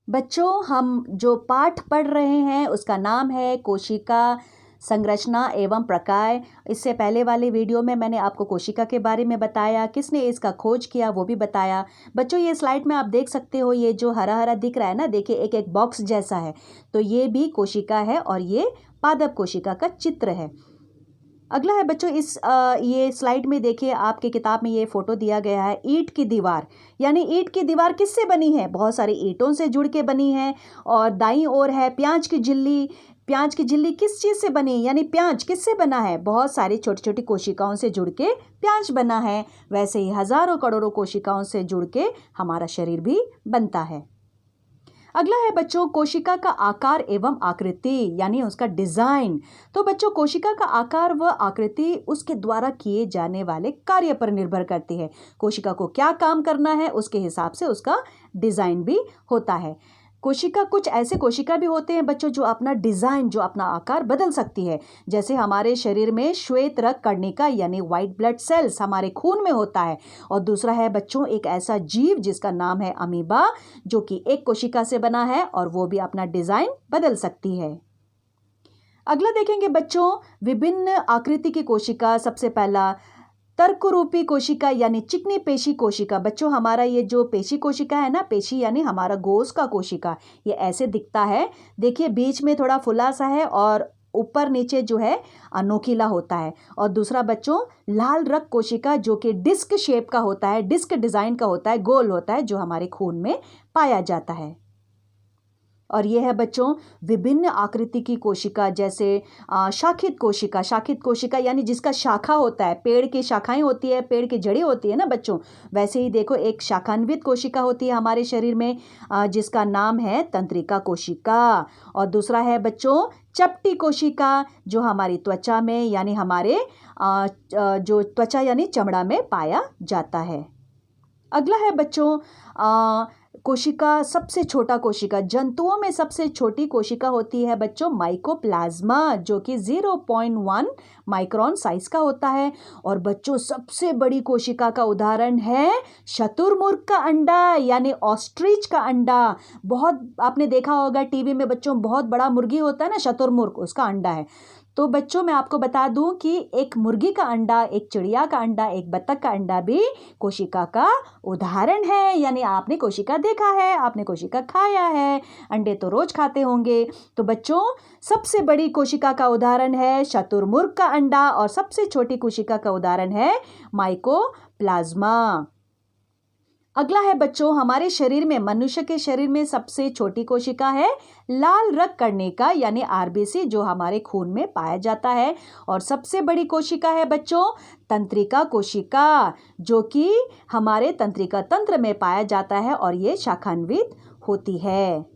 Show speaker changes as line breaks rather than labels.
बच्चों, हम जो पाठ पढ़ रहे हैं उसका नाम है कोशिका संरचना एवं प्रकार। इससे पहले वाले वीडियो में मैंने आपको कोशिका के बारे में बताया, किसने इसका खोज किया वो भी बताया। बच्चों, ये स्लाइड में आप देख सकते हो, ये जो हरा हरा दिख रहा है ना, देखिए एक एक बॉक्स जैसा है, तो ये भी कोशिका है और ये पादप कोशिका का चित्र है। अगला है बच्चों, ये स्लाइड में देखिए, आपके किताब में ये फोटो दिया गया है ईंट की दीवार। यानी ईंट की दीवार किससे बनी है? बहुत सारी ईंटों से जुड़ के बनी है। और दाईं ओर है प्याज की झिल्ली। प्याज की झिल्ली किस चीज़ से बनी? यानी प्याज किससे बना है? बहुत सारी छोटी छोटी कोशिकाओं से जुड़ के प्याज बना है। वैसे ही हजारों करोड़ों कोशिकाओं से जुड़ के हमारा शरीर भी बनता है। अगला है बच्चों कोशिका का आकार एवं आकृति, यानी उसका डिजाइन। तो बच्चों, कोशिका का आकार व आकृति उसके द्वारा किए जाने वाले कार्य पर निर्भर करती है। कोशिका को क्या काम करना है उसके हिसाब से उसका डिजाइन भी होता है। कुछ ऐसे कोशिका भी होते हैं बच्चों जो अपना डिजाइन, जो अपना आकार बदल सकती है। जैसे हमारे शरीर में श्वेत रक्त कणिका यानी व्हाइट ब्लड सेल्स हमारे खून में होता है। और दूसरा है बच्चों एक ऐसा जीव जिसका नाम है अमीबा, जो कि एक कोशिका से बना है और वो भी अपना डिजाइन बदल सकती है। अगला देखेंगे बच्चों, विभिन्न आकृति की कोशिका। सबसे पहला तर्करूपी कोशिका यानी चिकनी पेशी कोशिका। बच्चों, हमारा ये जो पेशी कोशिका है ना, पेशी यानी हमारा गोश का कोशिका, ये ऐसे दिखता है। देखिए, बीच में थोड़ा फुला सा है और ऊपर नीचे जो है नोकीला होता है। और दूसरा बच्चों लाल रक्त कोशिका, जो कि डिस्क शेप का होता है, डिस्क डिजाइन का होता है, गोल होता है, जो हमारे खून में पाया जाता है। और यह है बच्चों विभिन्न आकृति की कोशिका, जैसे शाखित कोशिका। शाखित कोशिका यानी जिसका शाखा होता है, पेड़ की शाखाएं होती है, पेड़ की जड़ी होती है ना बच्चों, वैसे ही देखो एक शाखान्वित कोशिका होती है हमारे शरीर में, जिसका नाम है तंत्रिका कोशिका। और दूसरा है बच्चों चपटी कोशिका, जो हमारी त्वचा में यानी हमारे जो त्वचा यानी चमड़ा में पाया जाता है। अगला है बच्चों कोशिका, सबसे छोटा कोशिका। जंतुओं में सबसे छोटी कोशिका होती है बच्चों माइकोप्लाज्मा, जो कि 0.1 माइक्रोन साइज का होता है। और बच्चों सबसे बड़ी कोशिका का उदाहरण है शतुरमुर्ग का अंडा यानी ऑस्ट्रिच का अंडा। बहुत आपने देखा होगा टीवी में बच्चों, बहुत बड़ा मुर्गी होता है ना, शतुरमुर्ग, उसका अंडा है। तो बच्चों मैं आपको बता दूं कि एक मुर्गी का अंडा, एक चिड़िया का अंडा, एक बत्तख का अंडा भी कोशिका का उदाहरण है। यानी आपने कोशिका देखा है, आपने कोशिका खाया है, अंडे तो रोज खाते होंगे। तो बच्चों सबसे बड़ी कोशिका का उदाहरण है शतुरमुर्ग का अंडा और सबसे छोटी कोशिका का उदाहरण है माइकोप्लाज्मा। अगला है बच्चों, हमारे शरीर में, मनुष्य के शरीर में सबसे छोटी कोशिका है लाल रक्त कणिका यानी आरबीसी, जो हमारे खून में पाया जाता है। और सबसे बड़ी कोशिका है बच्चों तंत्रिका कोशिका, जो कि हमारे तंत्रिका तंत्र में पाया जाता है और ये शाखान्वित होती है।